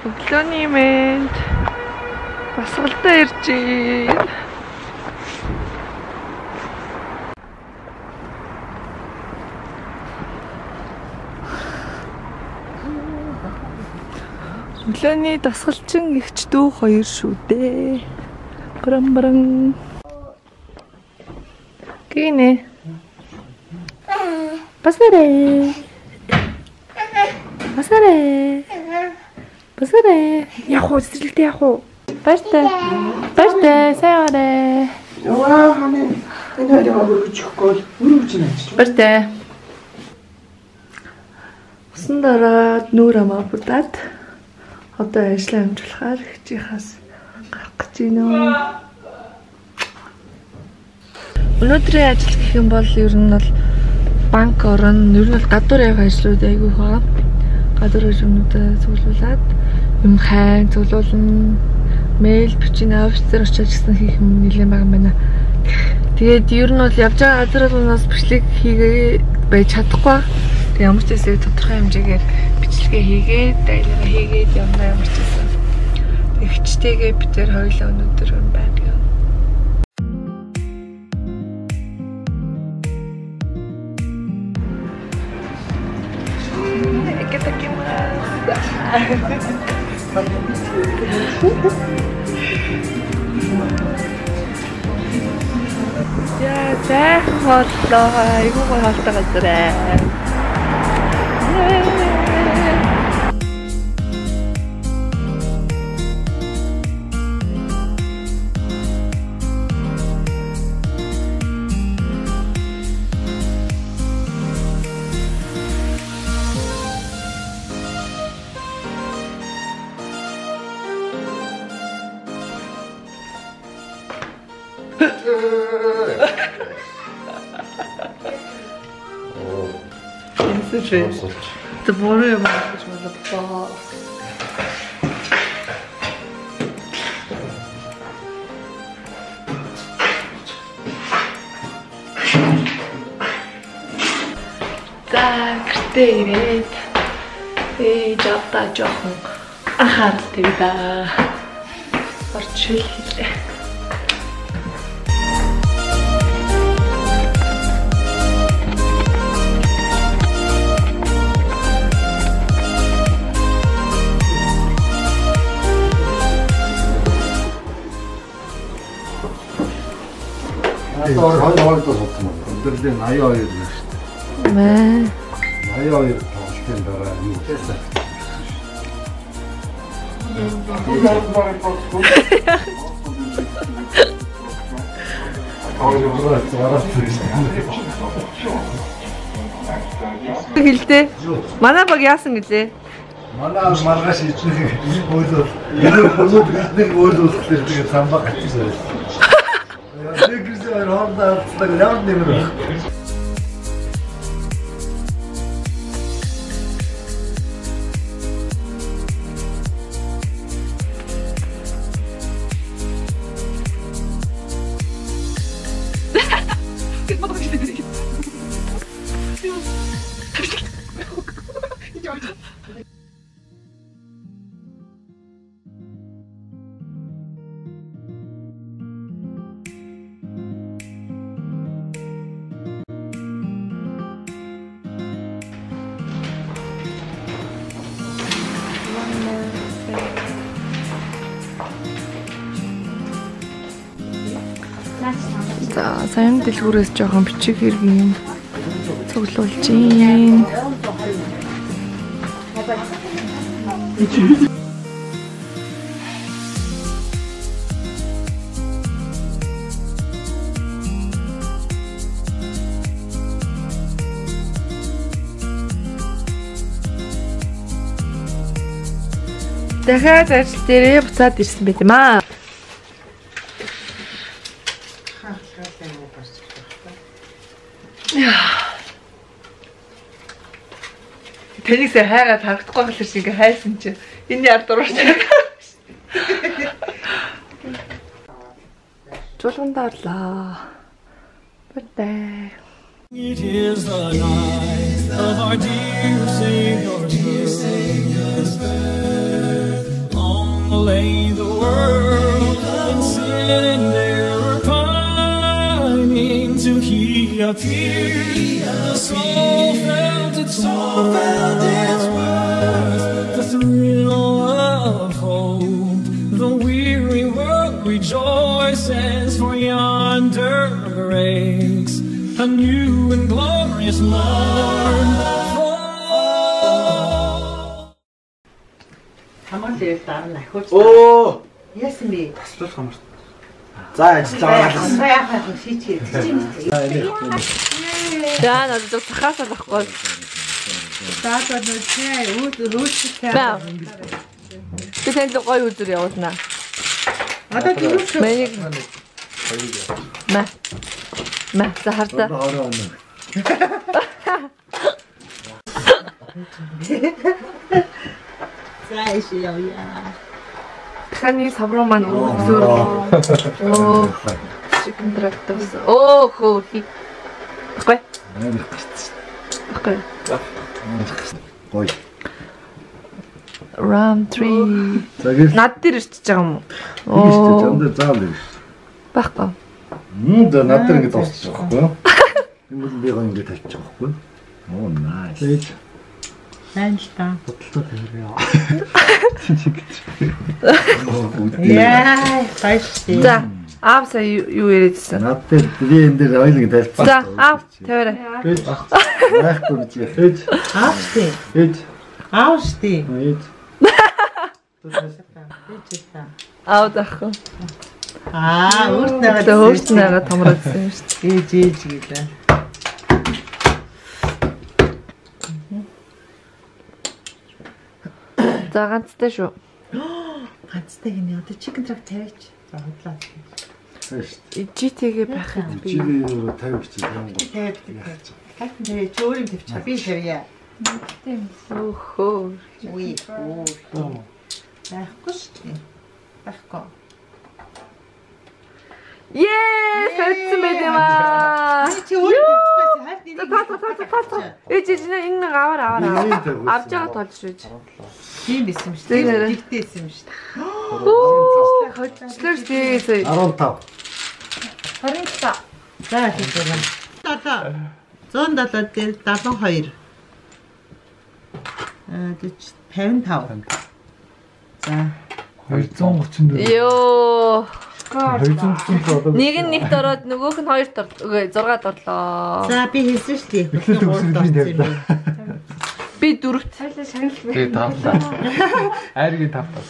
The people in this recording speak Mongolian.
Өглөөний мэнд басгалтай ирж байна. Өглөөний дасгалчин ихч дүү хоёр шүү дээ. Барам. Гинэ. Басарэ. Яг уу зэрэлтэй яг уу. Баяртай сайн орой. Яа ханаа энэ хоёроо өргөжөхгүй өргөж наач. Баяртай. Усан дараад нүүр амаа будаад одоо ажлаа амжуулахаар хичээхээс гарах гэж байна. Өнөөдрийн ажил гэх юм бол ер нь бол банк орон ер нь бол гадуур явах ажлууд айгүй байгаа. Гадуур ажлуудаа цуглуулад юм хайн цуглуулна, мэйл бичнэ, офицер очиж гэсэн хийх юм нэлээд байгаа юм байна. Тэгээд ер нь бол явж байгаа газраас бичлэг хийгээ байж чадахгүй. Тэг ямар ч хэсэг тодорхой хэмжээгээр бичлэгээ хийгээд, дайлгаа хийгээд ямар ч хэсэг. Ихчтэйгээ бид тэр хоёулаа өнөөдөр байна юм. Я захоллоо айгуу гой халтаа газараа. The border of which was a boss. Закрытый. Эй, жавта жоохон анхааралтай да. Орчил хэлээ. Хоёр толготой юм. Өдөрдөө 82 байна шүү дээ. Маа. 82 тоглолтын дараа юу гэсэн. Хэлтэй. Манай баг яасан гэлээ? Манай маргааш ичнэх ойлоо. Өнөөдөр ойлуулсан тэгээд самбаа гацсан. Тэгсэн хоолдоо авцдаг явд нэмэр. За, сайн дэлгүүрээс жоохон бичиг хэрэг юм цуглуулж гин. Дахиад ажил дээрээ буцаад ирсэн байт юм аа. Тэнийсээ хайгаад харагдахгүй болохоор шиг хайсан чи энэ яар дурууч. Чуулганд орлоо. Бай. It is the night of our dear Savior's birth. lay the world and sitting there pining to he appeared. The soul felt its worth, the thrill of hope. The weary world rejoices, for yonder breaks a new and glorious morn. Оо, яасан бэ? таслах хамар. За ажиллаж байгаа. Яахаа шийдээ. За надад цахаас авахгүй. Даадад нүчээ өөдөрөөстэй. Тэ тань гоё үзүр явуулнаа. Одоо дөрөв. Мэнийг Мэ за хартаа. Зайш явъя. Хани савруу маань үзүр. Оо. Chicken tractors. Оо хөөе. Баггүй. Баггүй. Гой. Round 3. Загэр. Над дээр ирчихэж байгаа юм уу? Оо. Зөндөө заал ирж. Баггүй. За над дээр ингэ дуусчих واخгүй юу? Юм би гоо ингэ тавьчих واخгүй юу? Оо nice. Таньста. Бодлоо тавиа. Яа, хайштай. За, аав сая юу яриадсэн? Над дээр би энэ дээр ойлыг тавьчихсан. За, аав тавиарай. Байхгүй гэж хэлж. Ааштай. Ээж. Ааштай. Ээж. Аав дахгүй. Өөртөө өөртөө томролцсон юм шүү дээ. ээж гэлээ. За ганцтай шүү. Ганцтай гинэ. Одоо chicken track тавьчих. За худлаа. GT-гээ байхад би. Жигээ 50 гэж юм. Хайтан дээр чөөрийн тавьчих. Би тавья. Тийм. Өөхөө. Уй. Байхгүй шүү дээ. Байхгүй. Фэрцэн байд юм аа. Чи өөрөө тавьчихсан. Та. Ээж энэ аваар. Авч байгаа толж шүү. Тийм байсан шүү дээ. Тэгтэйсэн шүү дээ. Хоцлоор дээ. 15. 25. За хийсэн. 170 дээр 72. 55. За 234. Йоо. 234 Нэг нь нэгт ороод нөгөөх нь хоёрт 6-д орлоо. За би хэлсэн шүү дээ. Эхлээд өгсөн би тавьлаа. Би 4-т. Цайлаа шагнал бэ. Тэгээ тавтаа. Айргийн тавтаа.